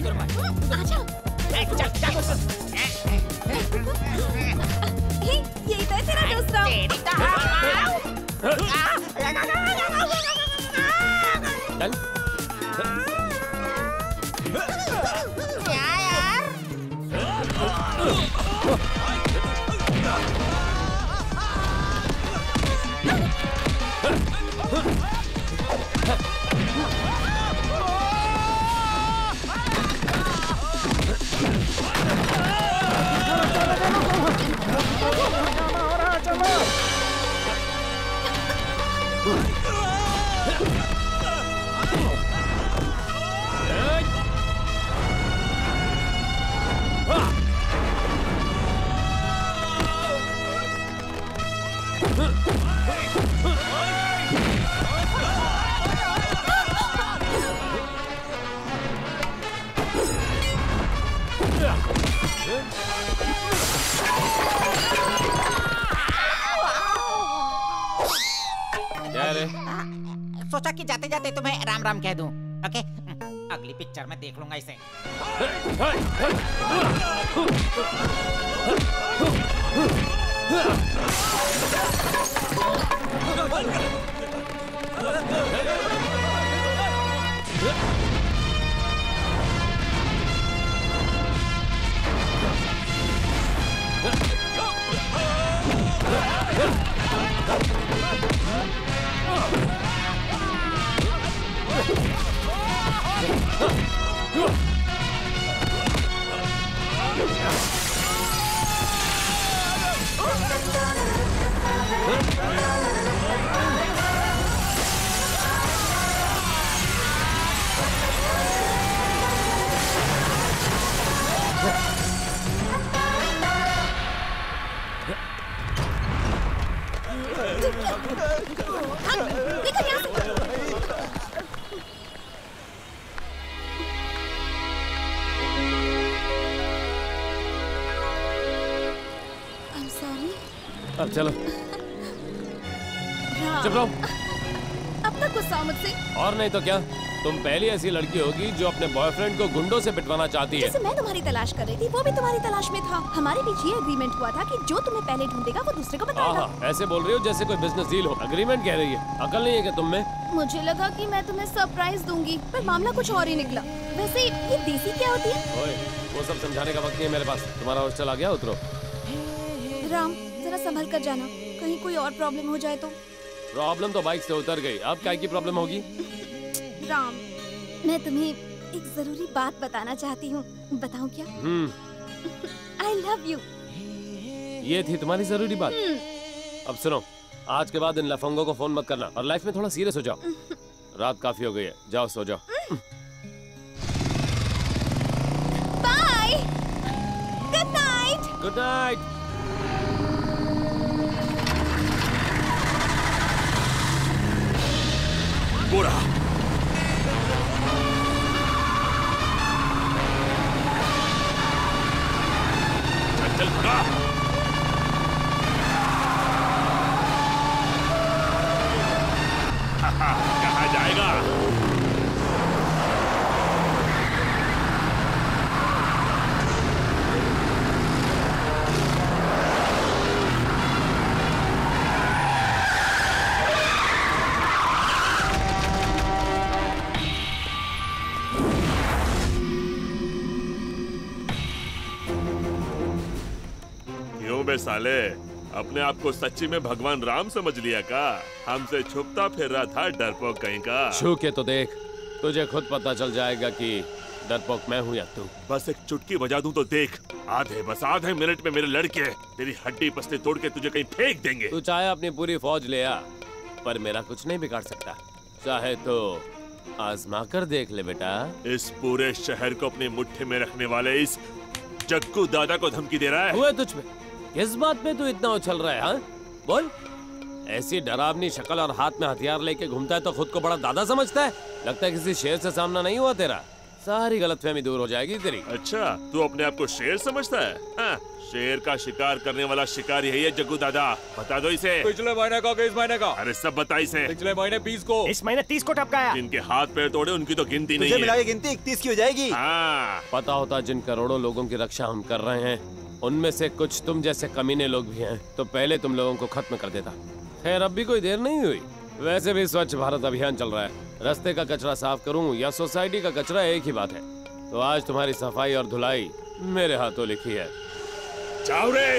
करो भाई। आ जाओ। यही तो है तेरा दोस्त राम। सोचा कि जाते जाते तुम्हें राम राम कह दूं। ओके, अगली पिक्चर में देख लूंगा इसे। अब चलो। चुप रहो। अब तक गुस्सा हो मुझसे। और नहीं तो क्या, तुम पहली ऐसी लड़की होगी जो अपने बॉयफ्रेंड को गुंडों से पिटवाना चाहती है। जैसे मैं तुम्हारी तलाश कर रही थी, वो भी तुम्हारी तलाश में था। हमारे बीच ये एग्रीमेंट हुआ था कि जो तुम्हें पहले ढूंढेगा वो दूसरे को बताएगा। ऐसे बोल रही हो जैसे कोई बिजनेस डील हो। एग्रीमेंट कह रही है, अकल नहीं है क्या तुम में? मुझे लगा कि मैं तुम्हें सरप्राइज दूंगी, पर मामला कुछ और ही निकला। वैसे ये देसी क्या होती है? ओए, वो सब समझाने का वक्त नहीं है मेरे पास। तुम्हारा हॉस्टल आ गया, उतरो। राम, जरा संभल कर जाना, कहीं कोई और प्रॉब्लम हो जाए तो। प्रॉब्लम तो बाइक से उतर गई, अब क्या की प्रॉब्लम होगी? राम, मैं तुम्हें एक जरूरी बात बताना चाहती हूँ। बताऊँ क्या? I love you। ये थी तुम्हारी जरूरी बात? अब सुनो, आज के बाद इन लफंगों को फोन मत करना और लाइफ में थोड़ा सीरियस हो जाओ। रात काफी हो गई है, जाओ सो जाओ। Bye, good night. Good night. बुरा चल भगा। कहाँ जाएगा? बे साले, अपने आप को सच्ची में भगवान राम समझ लिया का? हमसे छुपता फिर रहा था डरपोक कहीं का। छू के तो देख, तुझे खुद पता चल जाएगा कि डरपोक मैं हूँ या तू। बस एक चुटकी बजा दूं तो देख, बस आधे मिनट में मेरे लड़के तेरी हड्डी पसली तोड़ के तुझे कहीं फेंक देंगे। तू चाहे अपनी पूरी फौज ले आ, पर मेरा कुछ नहीं बिगाड़ सकता। चाहे तो आजमा कर देख ले बेटा। इस पूरे शहर को अपनी मुट्ठी में रखने वाले इस जग्गू दादा को धमकी दे रहा है। हुए तुझ में किस बात में तू इतना उछल रहा है? हाँ बोल। ऐसी डरावनी शक्ल और हाथ में हथियार लेके घूमता है तो खुद को बड़ा दादा समझता है? लगता है किसी शेर से सामना नहीं हुआ तेरा। सारी गलतफहमी दूर हो जाएगी तेरी। अच्छा, तू अपने आप को शेर समझता है? हाँ, शेर का शिकार करने वाला शिकार यही है जग्गू दादा। बता दो इसे। पिछले महीने का कि इस महीने का? अरे सब बता इसे। पिछले महीने 20 को। इस महीने 30 को टपकाया। जिनके हाथ पैर तोड़े उनकी तो गिनती नहीं मिला है। के गिनती 31 की हो जाएगी। हाँ। पता होता जिन करोड़ों लोगों की रक्षा हम कर रहे हैं उनमें से कुछ तुम जैसे कमीने लोग भी हैं तो पहले तुम लोगों को खत्म कर देता। खैर अब भी कोई देर नहीं हुई। वैसे भी स्वच्छ भारत अभियान चल रहा है। रास्ते का कचरा साफ करूं या सोसाइटी का कचरा एक ही बात है। तो आज तुम्हारी सफाई और धुलाई मेरे हाथों लिखी है। जाओ रे।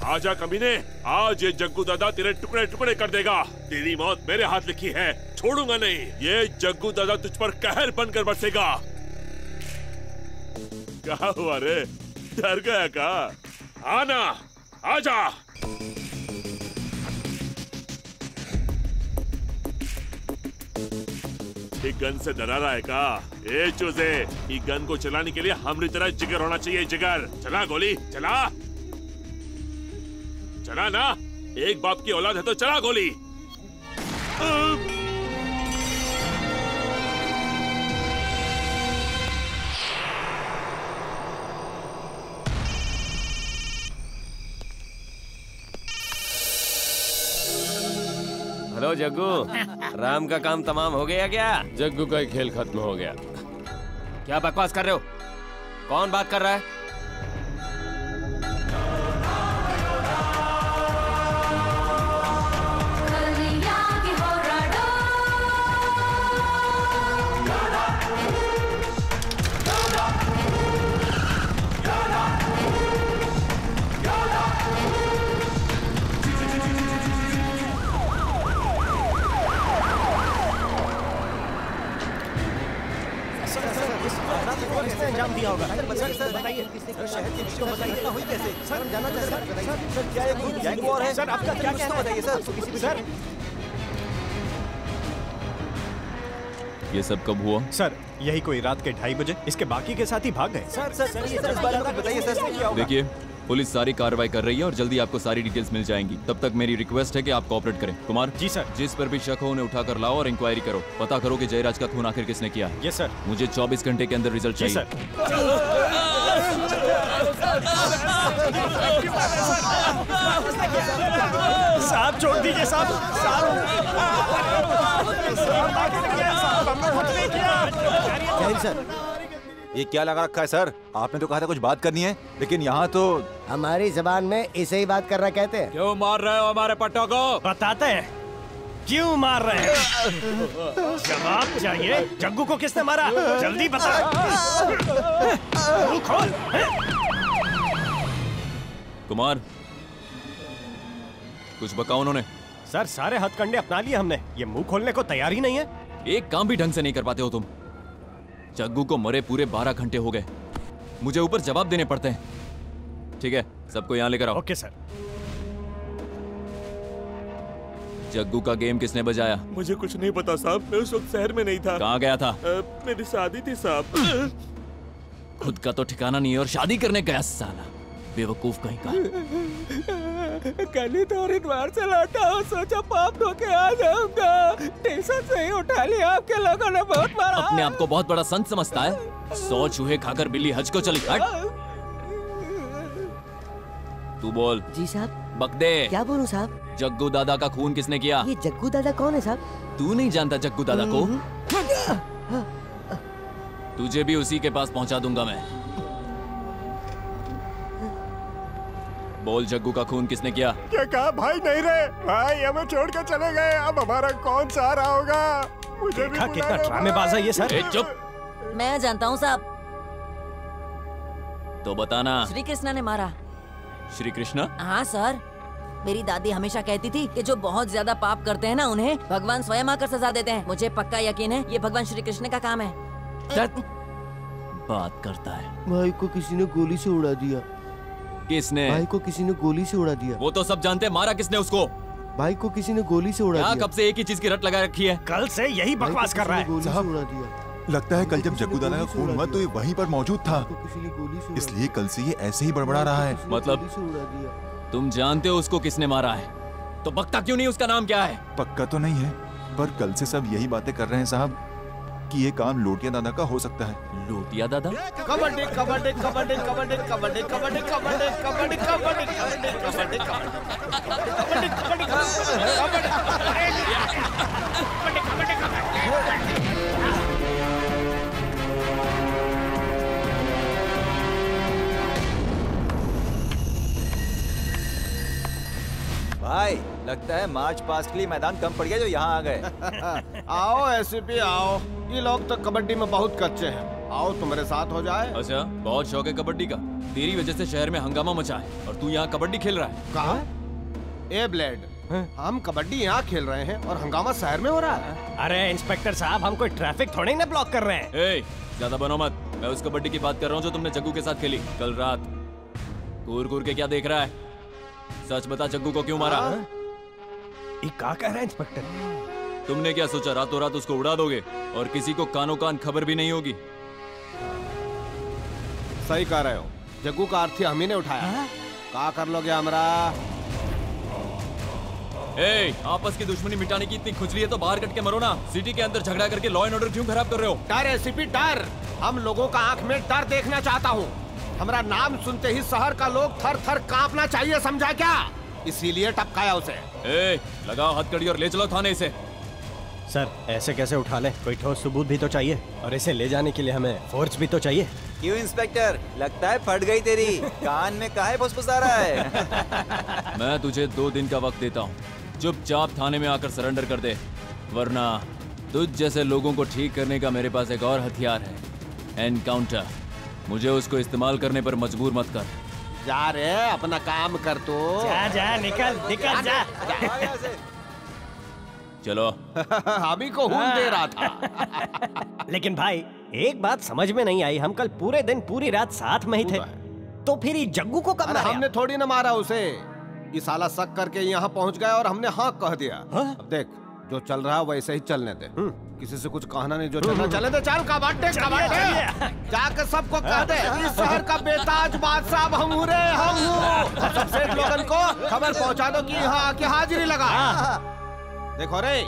आजा कमीने, आज ये जग्गू दादा तेरे टुकड़े टुकड़े कर देगा। तेरी मौत मेरे हाथ लिखी है, छोड़ूंगा नहीं। ये जग्गू दादा तुझ पर कहर बनकर बरसेगा। क्या हुआ रे, डर गया का? आना, आजा। ये गन से डरा रहा है का? ए चूजे, ये गन को चलाने के लिए हमारी तरह जिगर होना चाहिए। जिगर चला, गोली चला। चला ना, एक बाप की औलाद है तो चला गोली। हेलो जग्गू, राम का काम तमाम हो गया क्या? जग्गू का ही खेल खत्म हो गया। क्या बकवास कर रहे हो? कौन बात कर रहा है? अंजाम दिया होगा। सर बताइए, शहर की विषय बताइए हुई कैसे? सर हम जानना चाहते हैं। सर क्या ये गैंग वॉर है? सर आपका क्या कहना है? बताइए सर। किसी भी सर ये सब कब हुआ? सर यही कोई रात के 2:30 बजे। इसके बाकी के साथी भाग गए। सर इस बारे में बताइए सर। देखिए, पुलिस सारी कार्रवाई कर रही है और जल्दी आपको सारी डिटेल्स मिल जाएंगी। तब तक मेरी रिक्वेस्ट है कि आप कोऑपरेट करें। कुमार जी सर। जिस पर भी शक हो उन्हें उठा कर लाओ और इंक्वायरी करो। पता करो कि जयराज का खून आखिर किसने किया है। Yes sir. मुझे 24 घंटे के अंदर रिजल्ट चाहिए। साहब छोड़ दीजिए साहब। सर ये क्या लगा रखा है सर? आपने तो कहा था कुछ बात करनी है, लेकिन यहाँ तो हमारी जबान में इसे ही बात करना कहते हैं। क्यों मार रहे हो हमारे पट्टों को? बताते हैं क्यों मार रहे हैं। जवाब चाहिए। जग्गू को किसने मारा? जल्दी बता। खोल। कुमार कुछ बका उन्होंने? सर सारे हथकंडे अपना लिए हमने। ये मुंह खोलने को तैयार ही नहीं है। एक काम भी ढंग से नहीं कर पाते हो तुम। जग्गू को मरे पूरे 12 घंटे हो गए। मुझे ऊपर जवाब देने पड़ते हैं। ठीक है, सबको यहाँ लेकर आओ। Okay sir. जग्गू का गेम किसने बजाया? मुझे कुछ नहीं पता साहब, मैं उस वक्त शहर में नहीं था। कहाँ गया था? मेरी शादी थी साहब। खुद का तो ठिकाना नहीं है और शादी करने गया साला बेवकूफ कहीं का। कल ही तो हरिद्वार से लौटा हूँ, सोचा पाप धो के आ जाऊंगा। टेंशन से ही उठा लिया, आपके लोगों ने बहुत मारा। अपने आप को बहुत बड़ा संत समझता है। 100 चूहे खाकर बिल्ली हज को चली। हट। तू बोल। जी साहब। बक दे। क्या बोलूं साहब? जग्गू दादा का खून किसने किया? ये जग्गू दादा कौन है साहब? तू नहीं जानता जग्गू दादा को? तुझे भी उसी के पास पहुंचा दूंगा मैं। बोल, जग्गू का खून किसने किया? क्या कहा भाई? नहीं रहे भाई, हमें छोड़ के चले गए। अब हमारा कौन सहारा होगा? मुझे भी कितना ड्रामेबाज है ये सर। चुप। मैं जानता हूँ साहब। तो बताना। श्री कृष्णा ने मारा। श्री कृष्णा? हाँ सर, मेरी दादी हमेशा कहती थी कि जो बहुत ज्यादा पाप करते हैं ना, उन्हें भगवान स्वयं आकर सजा देते हैं। मुझे पक्का यकीन है ये भगवान श्री कृष्ण का काम है। बात करता है। भाई को किसी ने गोली से उड़ा दिया। किसने? भाई को किसी ने गोली से उड़ा दिया। वो तो सब जानते हैं, मारा किसने उसको? भाई को किसी ने गोली से उड़ा दिया। कब से एक ही चीज की रट लगा रखी है? कल से यही बकवास कर रहा है। साहब, उड़ा दिया। लगता है कल जब जग्गू दादा का खून हुआ तो ये वहीं पर मौजूद था, इसलिए कल से ये ऐसे ही बड़बड़ा रहा है। मतलब तुम जानते हो उसको किसने मारा है, तो बकता क्यों नहीं? उसका नाम क्या है? पक्का तो नहीं है, पर कल से सब यही बातें कर रहे हैं साहब कि ये काम लोटिया दादा का हो सकता है। लोटिया दादा? कबड्डी कबड्डी कबड्डी कबड्डी कबड्डी कबड्डी कबड्डी कबड्डी कबड्डी भाई, लगता है मार्च पास्ट के लिए मैदान कम पड़ गया जो यहाँ आ गए। आओ एसीपी आओ, ये लोग तो कबड्डी में बहुत कच्चे हैं। आओ तुम्हारे साथ हो जाए। अच्छा, बहुत शौक है कबड्डी का। तेरी वजह से शहर में हंगामा मचा है और तू यहाँ कबड्डी खेल रहा है। कहा? ए ब्लेड, हम कबड्डी यहाँ खेल रहे हैं और हंगामा शहर में हो रहा है। अरे इंस्पेक्टर साहब, हम कोई ट्रैफिक थोड़ी ना ब्लॉक कर रहे हैं। ए, ज्यादा बनो मत। मैं उस कबड्डी की बात कर रहा हूँ जो तुमने जग्गू के साथ खेली कल रात। घूर घूर के क्या देख रहा है? सच बता, जग्गू को क्यों मारा? ये क्या कह रहा है इंस्पेक्टर? तुमने क्या सोचा रातों रात उसको उड़ा दोगे और किसी को कानों कान खबर भी नहीं होगी? सही कह रहे हो, जग्गू का अर्थी हम ही ने उठाया। क्या कर लोगे हमरा? ए, आपस की दुश्मनी मिटाने की इतनी खुजली है तो बाहर कट के मरो ना। सिटी के अंदर झगड़ा करके लॉ एंड ऑर्डर क्यों खराब कर रहे हो? डर एसीपी डर। हम लोगों का आंख में डर देखना चाहता हूँ। हमारा नाम सुनते ही शहर का लोग थर थर कांपना चाहिए, समझा क्या? इसीलिए टपकाया उसे। ए, लगाओ हथकड़ी और ले चलो थाने से। सर, ऐसे कैसे उठा ले? कोई ठोस सबूत भी तो चाहिए, और इसे ले जाने के लिए हमें फोर्स भी तो चाहिए। क्यों इंस्पेक्टर, लगता है फट गई तेरी कान में काहे फुसफुसा रहा है? मैं तुझे 2 दिन का वक्त देता हूँ, चुपचाप थाने में आकर सरेंडर कर दे, वरना तुझ जैसे लोगों को ठीक करने का मेरे पास एक और हथियार है, एनकाउंटर। मुझे उसको इस्तेमाल करने पर मजबूर मत कर। जा रे, अपना काम कर तो। जा जा, निकल निकल जा। चलो। अभी को खून दे रहा था। लेकिन भाई, एक बात समझ में नहीं आई, हम कल पूरे दिन पूरी रात साथ में ही थे, तो फिर ये जग्गू को कब मारा? हमने थोड़ी ना मारा उसे। ये साला शक करके यहाँ पहुँच गया और हमने हाँ कह दिया। अब देख, जो चल रहा है वैसे ही चलने दे। किसी से कुछ कहना नहीं, जो चलना चले दे। चल कबाटे जाकर सबको कह दे, इस शहर का बेताज बादशाह हम हूँ रे, हम हूँ। सबसे लोगन को खबर पहुँचा दो कि यहाँ आके हाजिरी लगा। देखो रे,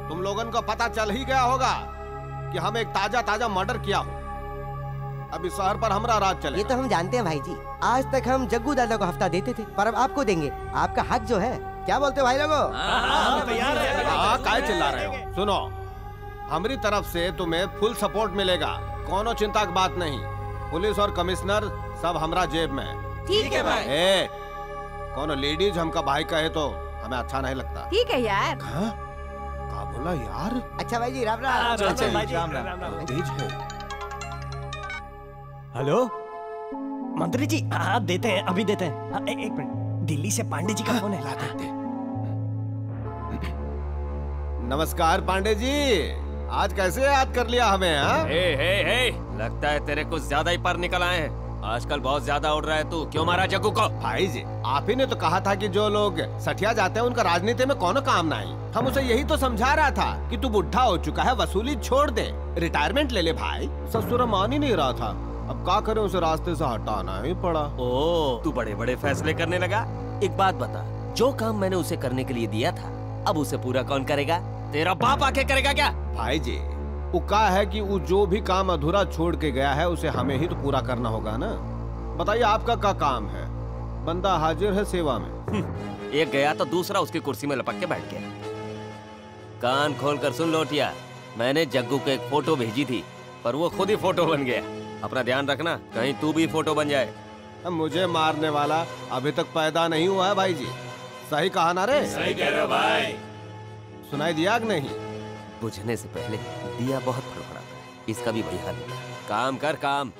तुम लोगन को पता चल ही गया होगा कि हम एक ताजा ताजा मर्डर किया हो। अब इस शहर पर हमारा राज चले। ये तो हम जानते हैं भाई जी। आज तक हम जग्गू दादा को हफ्ता देते थे, पर अब आपको देंगे। आपका हक जो है। क्या बोलते हो भाई लोगों? काय चिल्ला रहे हो? सुनो, हमारी तरफ से तुम्हें फुल सपोर्ट मिलेगा, कोनो चिंता की बात नहीं। पुलिस और कमिश्नर सब हमारा जेब में। ठीक है भाई। ए, कोनो लेडीज हमका भाई कहे तो हमें अच्छा नहीं लगता। ठीक है यार। क्या बोला यार? अच्छा भाई जी, राम राम। हेलो मंत्री जी, हाँ देते हैं, अभी देते हैं। हाँ, एक मिनट, दिल्ली से पांडे जी का फोन है। नमस्कार पांडे जी, आज कैसे याद कर लिया हमें? हाँ? हे, लगता है तेरे कुछ ज्यादा ही पर निकल आए हैं। आजकल बहुत ज्यादा उड़ रहा है तू। क्यों मारा जग्गू को? भाई जी, आप ही ने तो कहा था कि जो लोग सठिया जाते हैं उनका राजनीति में कोनो काम नहीं। हम उसे यही तो समझा रहा था कि तू बुढ़ा हो चुका है, वसूली छोड़ दे, रिटायरमेंट ले ले भाई। ससुर मान ही नहीं रहा था, अब क्या करें, उसे रास्ते से हटाना ही पड़ा। ओ, तू बड़े बड़े फैसले करने लगा। एक बात बता, जो काम मैंने उसे करने के लिए दिया था, अब उसे पूरा कौन करेगा? तेरा बाप आके करेगा क्या? भाई जी, वो कहा है कि वो जो भी काम अधूरा छोड़ के गया है उसे हमें ही तो पूरा करना होगा ना। बताइए आपका क्या काम है? बंदा हाजिर है सेवा में। एक गया तो दूसरा उसकी कुर्सी में लपक के बैठ गया। कान खोल कर सुन लोटिया, मैंने जग्गू को एक फोटो भेजी थी, पर वो खुद ही फोटो बन गया। अपना ध्यान रखना, कहीं तू भी फोटो बन जाए। मुझे मारने वाला अभी तक पैदा नहीं हुआ है भाई जी। सही कहा ना रे? सही कह रहे हो भाई। सुनाई दिया कि नहीं? बुझने से पहले दिया बहुत फड़फड़ाता है, इसका भी वही हाल है। काम कर काम।